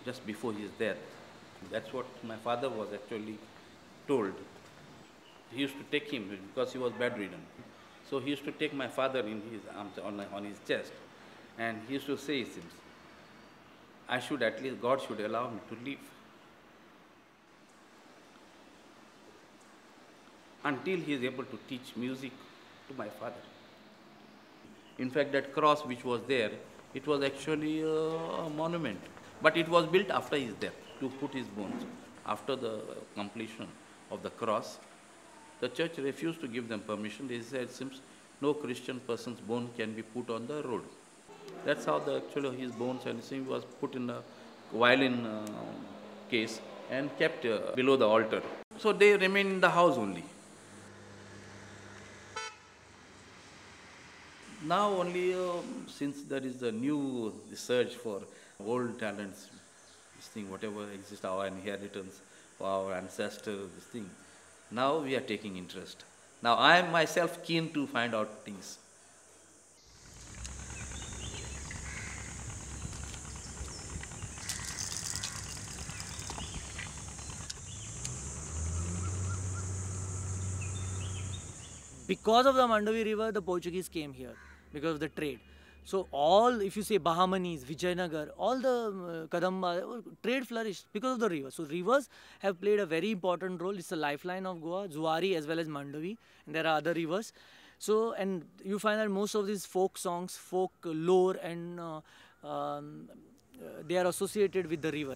just before his death. That's what my father was actually told. He used to take him because he was bedridden. So he used to take my father in his arms on his chest, and he used to say, it seems, I should at least, God should allow me to live until he is able to teach music to my father. In fact, that cross which was there, it was actually a monument, but it was built after his death to put his bones. After the completion of the cross, the church refused to give them permission. They said, seems no Christian person's bone can be put on the road. That's how actually his bones and his was put in a violin case and kept below the altar. So they remain in the house only. Now only since there is a new search for old talents, this thing, whatever exists, our inheritance, our ancestors, this thing, now we are taking interest. Now I am myself keen to find out things. Because of the Mandavi river, the Portuguese came here because of the trade. So all, if you say Bahamanis, Vijayanagar, all the Kadamba, trade flourished because of the river. So rivers have played a very important role. It's a lifeline of Goa, Tiwari as well as Mandavi, and there are other rivers. So, and you find that most of these folk songs, folk lore, and they are associated with the river.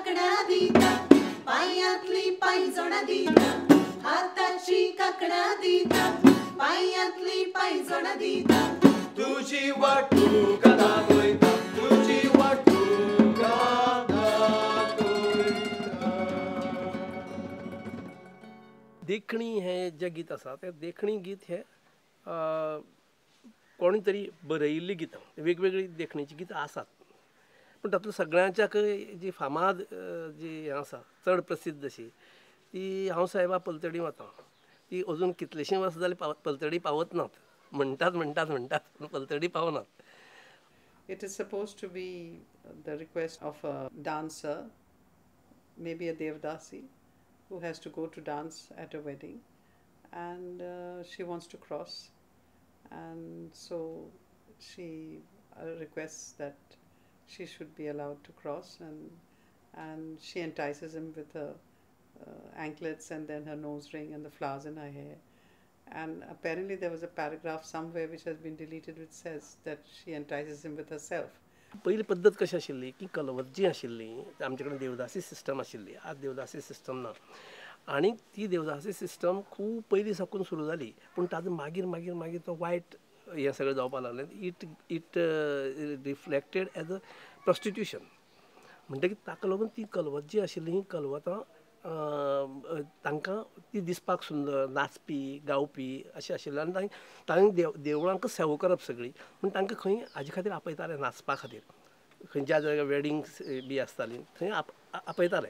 काकणा दिता पायांतली पायजोणां दिता हाताची काकणा दिता पायांतली पायजोणां दिता तुझी वाटू गादान वयता तुझी वाटू गादान वयता. देखणी हें जें गीत आसा तें देखणी गीत हें कोणी तरी बरयिल्लीं गितां वेगवेगळी देखणीची गितां आसात पूण तातूंत सगळ्यांच्याक जी फामाद जी हें आसा चड प्रसिद्ध अशी ती हांव सायबा पलतडी वतां ती अजून कितलींशीं वर्सां जालीं पलतडी पावत नात म्हणटात म्हणटात म्हणटात पूण पलतडी पावनात. It is supposed to be the request of a dancer, maybe a devdasi, who has to go to dance at a wedding, and she wants to cross, and so she requests that she should be allowed to cross, and she entices him with her anklets and then her nose ring and the flowers in her hair. And apparently there was a paragraph somewhere which has been deleted which says that she entices him with herself. पहिली पद्दत कशी आशिल्ली की कलवत जी आशिल्ली आमचे कडेन देवदासी system आशिल्ली आज देवदासी सिस्टम ना आनी ती देवदासी सिस्टम खूब पयलीं साकून सुरू जाली पूण ताजो मागीर मागीर मागीर तो वायट हें सगळें जावपाक लागलें it reflected as a prostitution म्हणटकीर ताका लागून ती कलवत जी आशिल्ली ही कलवतां तांकां ती दिसपाक सुंदर नाचपी गावपी अशें आशिल्लें आनी तांणी देवळांक सेवा करप सगळी पूण तांकां खंय हाजे खातीर आपयताले नाचपा खातीर खंयच्या जाग्यार वेडिंग्स बी आसतालीं थंय आपयताले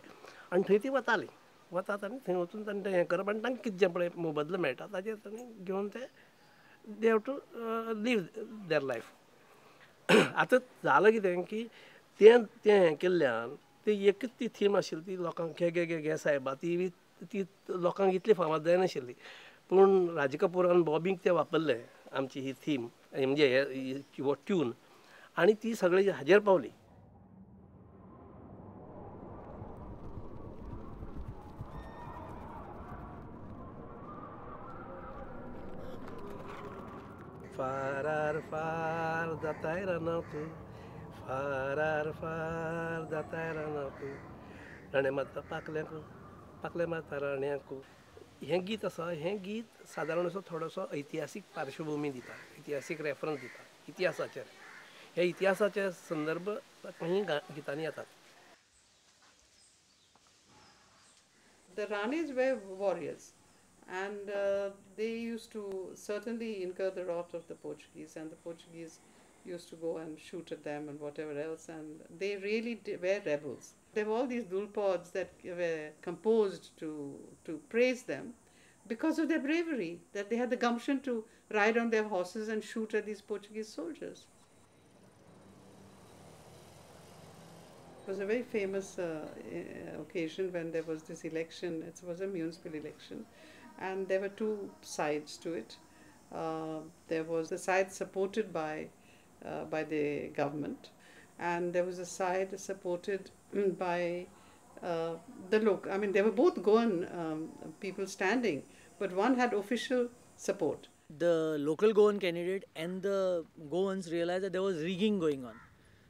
आनी थंय ती वतालीं वतात आनी थंय वचून तांणी तें हें करप आनी तांकां कितें जें पळय मोबदलो मेळटा ताजेर तांणी घेवन ते they have to leave their life. आतां जालें कितें की तें हें केल्ल्यान ती एकच ती थीम आशिल्ली ती लोकांक घे घे घे सायबा ती लोकांक इतली फामाद जायनाशिल्ली पूण राज कपुरान बॉबीक तें वापरलें आमची ही थीम म्हणजे हे ट्यून आनी ती सगळी हाजेर पावली. फारार फार जाताय रानां तूं फारार फार जाताय रानां तूं राणे मारता पाकल्याक पाकले मारता राण्याक. हें गीत आसा हें गीत सादारण असो थोडोसो ऐतिहासीक पार्श्वभुमी दिता इतिहासीक रेफरन्स दिता इतिहासाचेर हे इतिहासाचे संदर्भ काही गितांनी येतात. The Ranis were warriors, and they used to certainly incur the wrath of the Portuguese, and the Portuguese used to go and shoot at them and whatever else, and they really were rebels. There were all these dulpods that were composed to praise them because of their bravery, that they had the gumption to ride on their horses and shoot at these Portuguese soldiers. It was a very famous occasion when there was this election. It was a municipal election, and there were two sides to it. There was the side supported by the government, and there was a side supported by the local. I mean, they were both Goan people standing, but one had official support. The local Goan candidate and the Goans realized that there was rigging going on,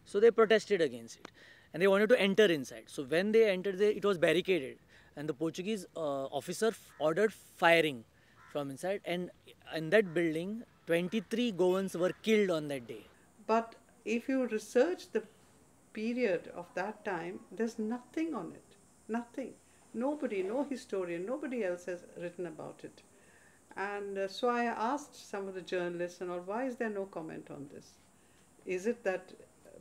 so they protested against it, and they wanted to enter inside. So when they entered there, it was barricaded, and the Portuguese officer ordered firing from inside, and in that building, 23 Goans were killed on that day. But if you research the period of that time, there's nothing on it. Nothing. Nobody, no historian, nobody else has written about it. And so I asked some of the journalists and all, why is there no comment on this? Is it that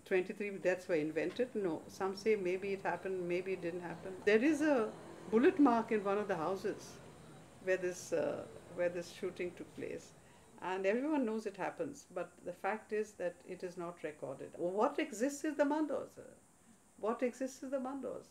23 deaths were invented? No. Some say maybe it happened, maybe it didn't happen. There is a bullet mark in one of the houses where this shooting took place. And everyone knows it happens, but the fact is that it is not recorded. What exists is the mandos. What exists is the mandos.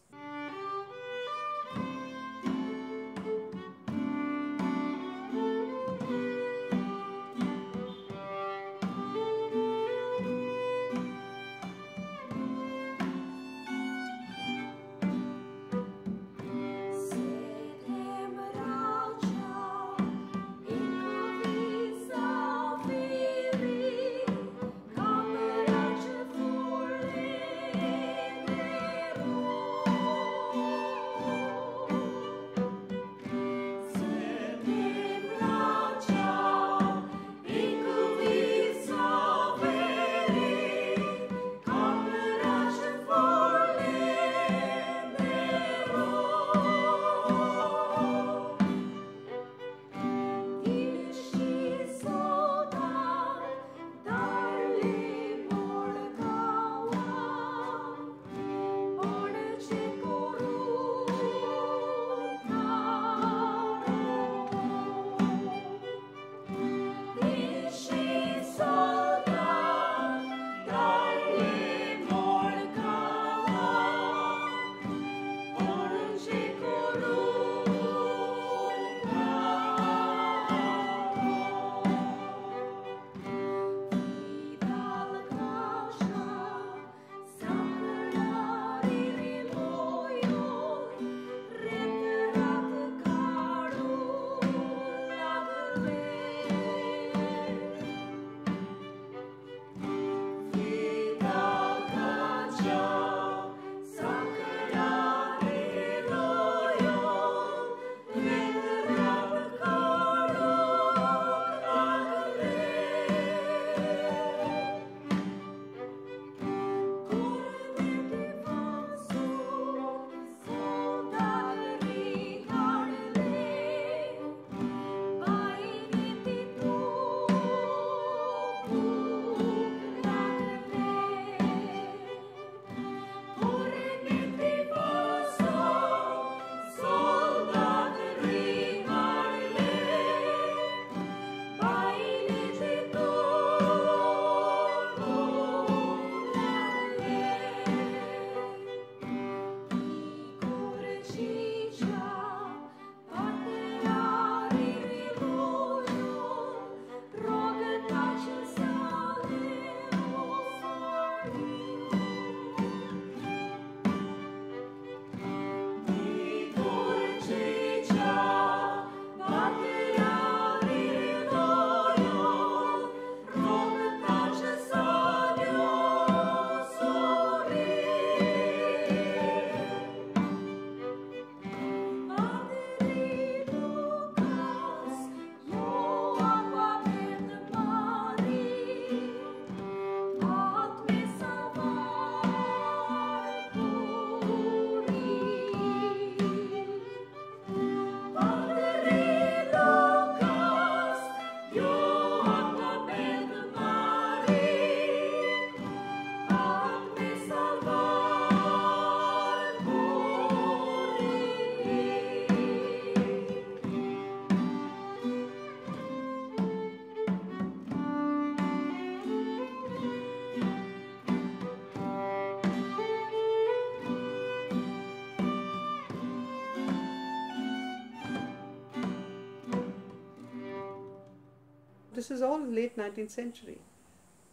this is all late 19th century.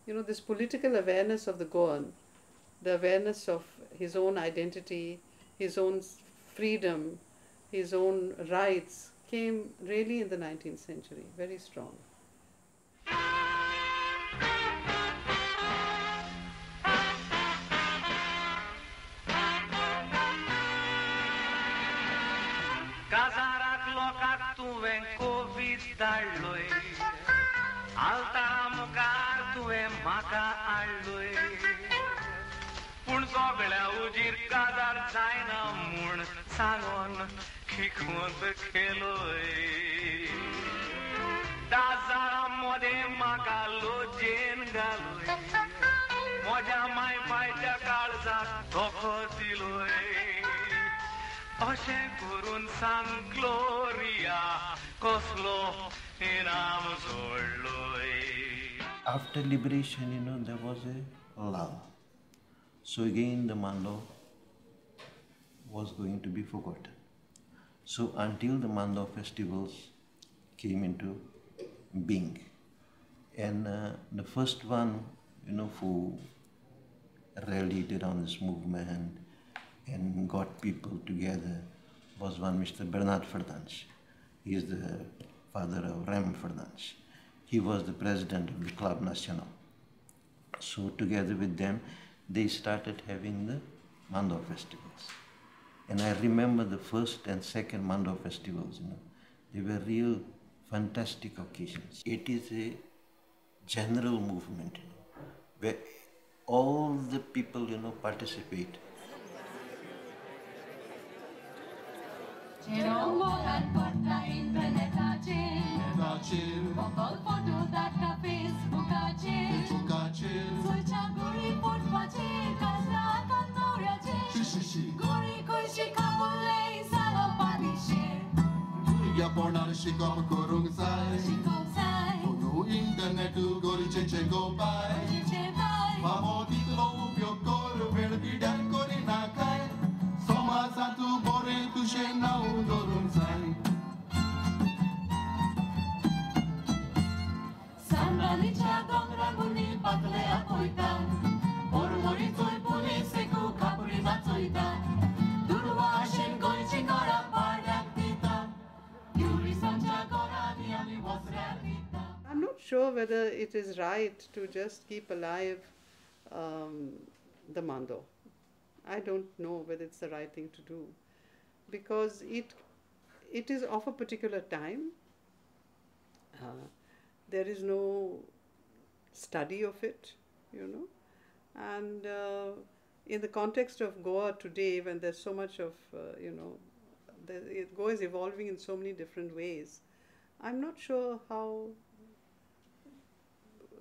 You know, this political awareness of the Goan, the awareness of his own identity, his own freedom, his own rights came really in the 19th century, very strong. पूण सगळ्या उजीर काजार जायना म्हूण सांगून खिकून खेलोय दाजाळा मदें म्हाका Lausanne घालोय म्हज्या my बायच्या काळजाक धोको दिलोय अशें करून सांग ग्लोरिया कसलो इनाम जोडलोय. After liberation, there was a lull. So again the Mando was going to be forgotten. So until the Mando festivals came into being. And the first one, who rallied around this movement and got people together was one Mr. Bernard Fernandes. He is the father of Raymond Fernandes. He was the president of the Club Nacional. So together with them, they started having the Mando festivals. And I remember the first and second Mando festivals, they were real fantastic occasions. It is a general movement, where all the people, participate. Japonar shikom korung sai Unu internet gori cheche go pai Mamo titlo upyo kor verbidan kori nakai Soma satu bore tu shenau dorung sai Samrali cha dongra muni patle apoita Or mori toi puli seku kapuri matsoita Durwa shen gori chikora pardak I'm not sure whether it is right to just keep alive the Mando. I don't know whether it's the right thing to do, because it is of a particular time. There is no study of it, and in the context of Goa today, when there's so much of, Goa is evolving in so many different ways. I'm not sure how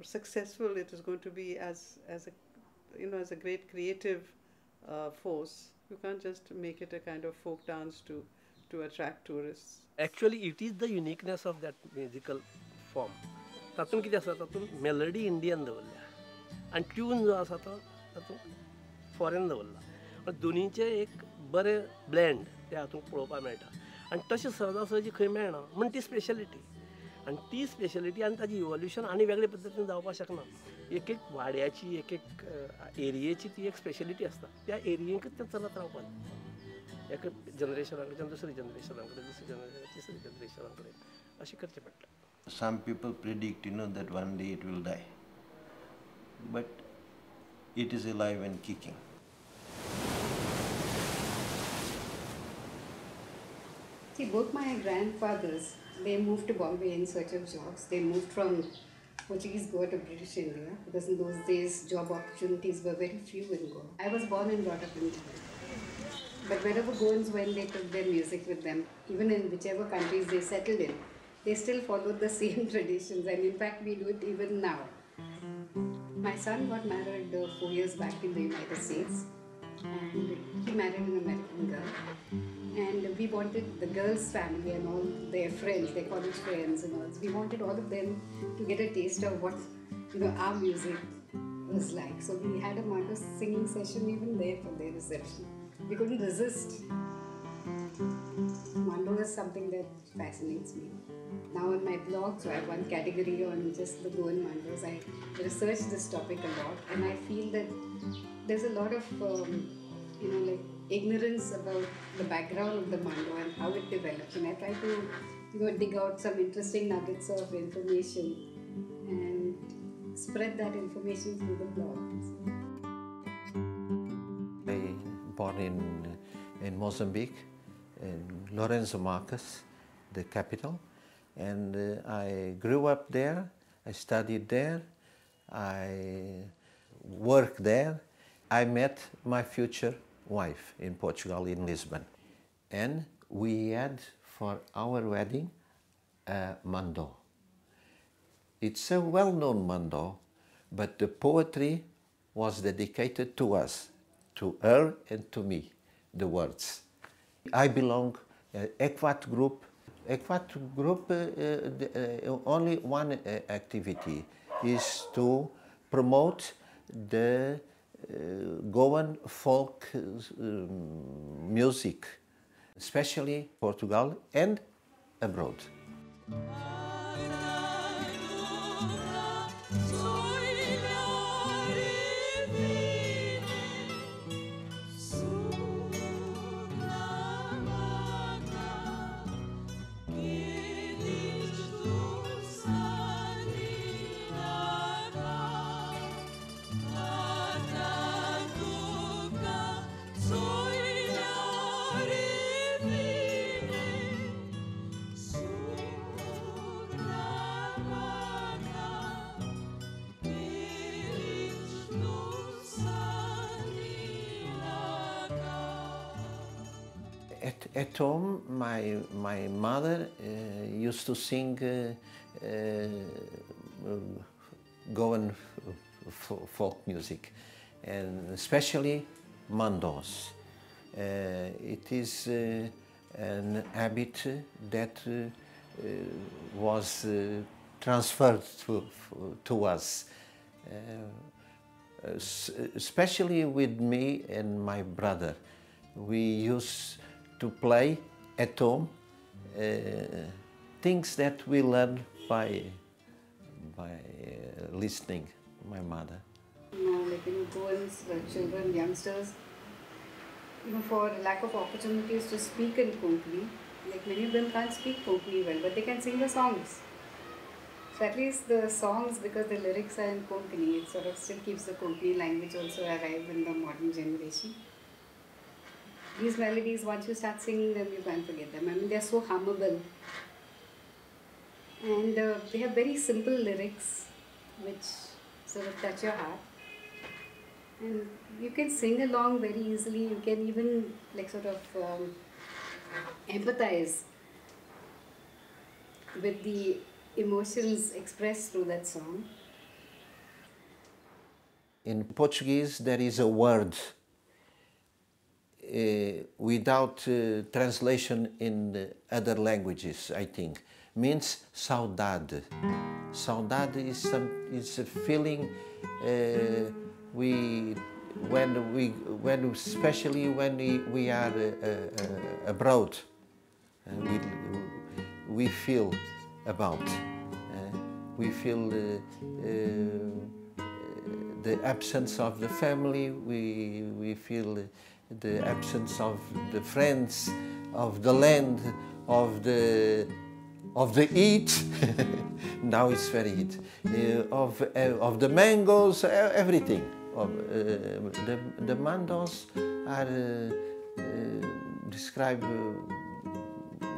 successful it is going to be as a great creative force. You can't just make it a kind of folk dance to attract tourists. Actually, it is the uniqueness of that musical form. तातूंत कितें आसा तातूंत melody Indian दवरल्या आनी tune जो आसा तो तातूंत फॉरेन दवरला दोनीचे एक बरें ब्लेंड ते हातूंत पळोवपाक मेळटा आनी तशें सहजासहजी खंय मेळना म्हण ती स्पेशलिटी आनी ती स्पेशलिटी आनी ताजी इवोल्युशन आनी वेगळे पद्दतीन जावपाक शकना एक एक वाड्याची एक एक एरियेची ती एक स्पेशलिटी आसता त्या एरियेकूच तें चलत रावपाक एक जनरेशना कडच्यान दुसऱ्या जनरेशना कडेन दुसऱ्या जनरेशना तिसऱ्या जनरेशना कडेन अशें करचें पडटा. Some people predict, that one day it will die. But it is alive and kicking. See, both my grandfathers, they moved to Bombay in search of jobs. They moved from Portuguese Goa to British India because in those days job opportunities were very few in Goa. I was born and brought up in India. But wherever Goans went, they took their music with them. Even in whichever countries they settled in, they still followed the same traditions, and in fact we do it even now. My son got married 4 years back in the United States, and he married an American girl. And we wanted the girl's family and all their friends, their college friends and all, we wanted all of them to get a taste of what our music was like. So we had a Mando singing session even there for their reception. We couldn't resist Mando is something that fascinates me. Now on my blog, so I have one category on just the Goan Mandos. I research this topic a lot, and I feel that there's a lot of like ignorance about the background of the Mando and how it develops. And I try to dig out some interesting nuggets of information and spread that information through the blog. I born in Mozambique, in Lourenço Marques, the capital, and I grew up there. I studied there. I worked there. I met my future wife in Portugal, in Lisbon, and we had for our wedding a mando. It's a well-known mando, but the poetry was dedicated to us, to her and to me, the words. I belong to ECVAT group. ECVAT group, only one activity is to promote the Goan folk music, especially Portugal and abroad. At home, my mother used to sing Goan folk music, and especially mandos. It is an habit that was transferred to us, especially with me and my brother. We used to play at home things that we learn by listening my mother. Goans, children, youngsters, for lack of opportunities to speak in Konkani, many of them can't speak Konkani well, but they can sing the songs. So at least the songs, because the lyrics are in Konkani, it sort of still keeps the Konkani language also alive in the modern generation. These melodies, once you start singing them, you can't forget them. I mean, they're so hummable. And they have very simple lyrics, which sort of touch your heart. And you can sing along very easily. You can even empathize with the emotions expressed through that song. In Portuguese, there is a word without translation in the other languages, I think, means saudade. Saudade is a feeling especially when we are abroad, we feel about. We feel the absence of the family. We feel the absence of the friends, of the land, of the heat. Now it's very heat. Of the mangoes, everything. The mandos are describe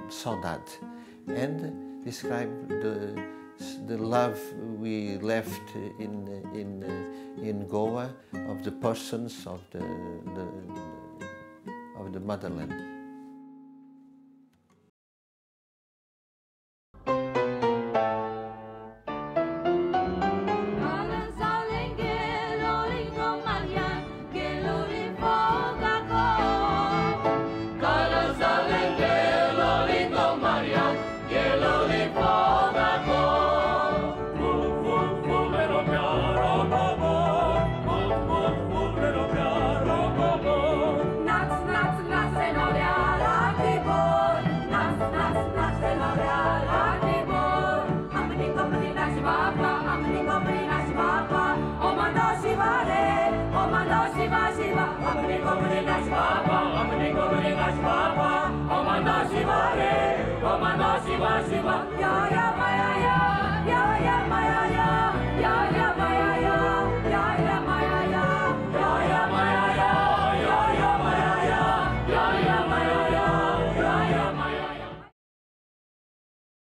saudade and describe the love we left in Goa of the persons of the motherland. Nac, nac, nac, se no le Shiva, Shiva, Shiva, Shiva, Shiva,